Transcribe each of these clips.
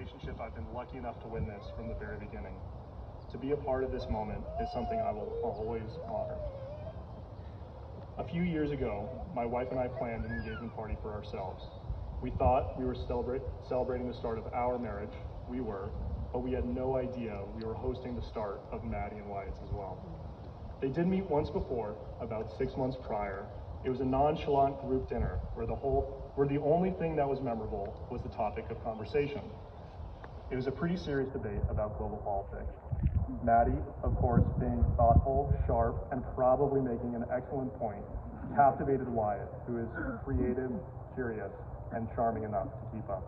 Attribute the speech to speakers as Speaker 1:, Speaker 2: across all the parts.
Speaker 1: relationship I've been lucky enough to witness from the very beginning. To be a part of this moment is something I will always honor. A few years ago, my wife and I planned an engagement party for ourselves. We thought we were celebrating the start of our marriage. We were, but we had no idea we were hosting the start of Maddy and Wyatt's as well. They did meet once before, about 6 months prior. It was a nonchalant group dinner where the only thing that was memorable was the topic of conversation. It was a pretty serious debate about global politics. Maddy, of course, being thoughtful, sharp, and probably making an excellent point, captivated Wyatt, who is creative, curious, and charming enough to keep up.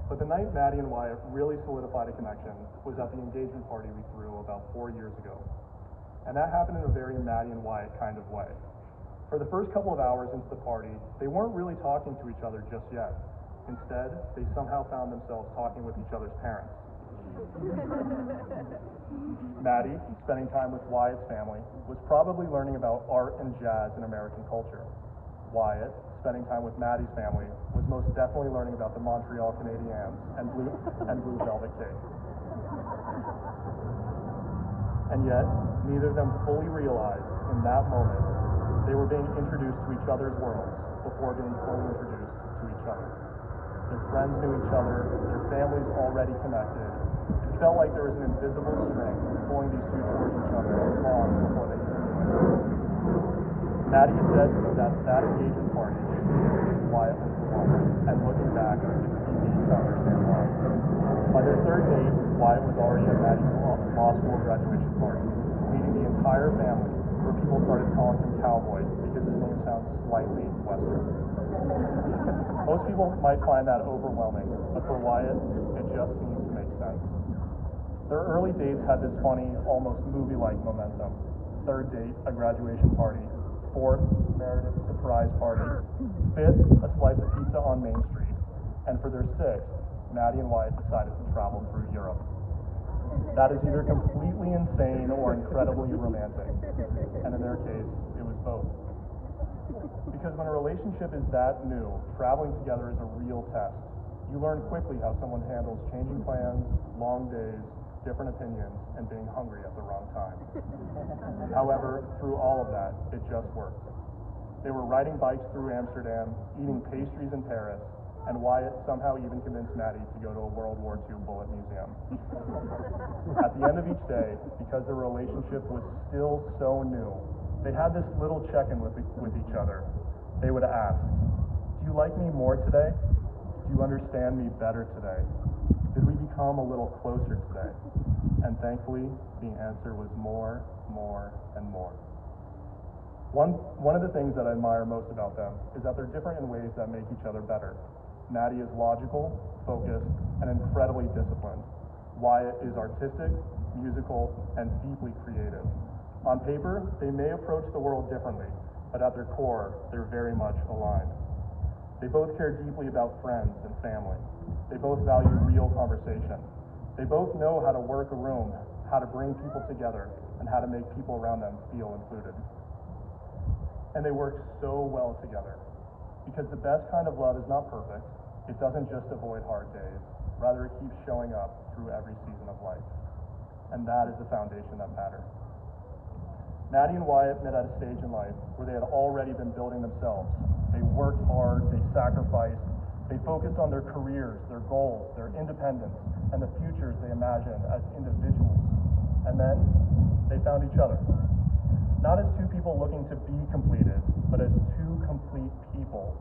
Speaker 1: But the night Maddy and Wyatt really solidified a connection was at the engagement party we threw about 4 years ago. And that happened in a very Maddy and Wyatt kind of way. For the first couple of hours into the party, they weren't really talking to each other just yet. Instead, they somehow found themselves talking with each other's parents. Maddy, spending time with Wyatt's family, was probably learning about art and jazz in American culture. Wyatt, spending time with Maddy's family, was most definitely learning about the Montreal Canadiens and blue velvet cake. And yet, neither of them fully realized in that moment they were being introduced to each other's worlds before being fully introduced to each other. Their friends knew each other, their families already connected. It felt like there was an invisible string pulling these two towards each other long before they even knew. Maddy said that engagement party, Wyatt was the one, and looking back, it's easy to understand why. By their third date, Wyatt was already at Maddy's law school graduation party, meeting the entire family, where people started calling him Cowboy because his name sounds slightly Western. Most people might find that overwhelming, but for Wyatt, it just seems to make sense. Their early dates had this funny, almost movie-like momentum. Third date, a graduation party. Fourth, Meredith's surprise party. Fifth, a slice of pizza on Main Street. And for their sixth, Maddy and Wyatt decided to travel through Europe. That is either completely insane or incredibly romantic. And in their case, it was both. Because when a relationship is that new, traveling together is a real test. You learn quickly how someone handles changing plans, long days, different opinions, and being hungry at the wrong time. However, through all of that, it just worked. They were riding bikes through Amsterdam, eating pastries in Paris, and Wyatt somehow even convinced Maddy to go to a World War II bullet museum. At the end of each day, because their relationship was still so new, they had this little check-in with each other. They would ask, "Do you like me more today? Do you understand me better today? Did we become a little closer today?" And thankfully, the answer was more, and more. One of the things that I admire most about them is that they're different in ways that make each other better. Maddy is logical, focused, and incredibly disciplined. Wyatt is artistic, musical, and deeply creative. On paper, they may approach the world differently, but at their core, they're very much aligned. They both care deeply about friends and family. They both value real conversation. They both know how to work a room, how to bring people together, and how to make people around them feel included. And they work so well together. Because the best kind of love is not perfect. It doesn't just avoid hard days. Rather, it keeps showing up through every season of life. And that is the foundation that matters. Maddy and Wyatt met at a stage in life where they had already been building themselves. They worked hard, they sacrificed, they focused on their careers, their goals, their independence, and the futures they imagined as individuals. And then they found each other. Not as two people looking to be completed, but as two complete people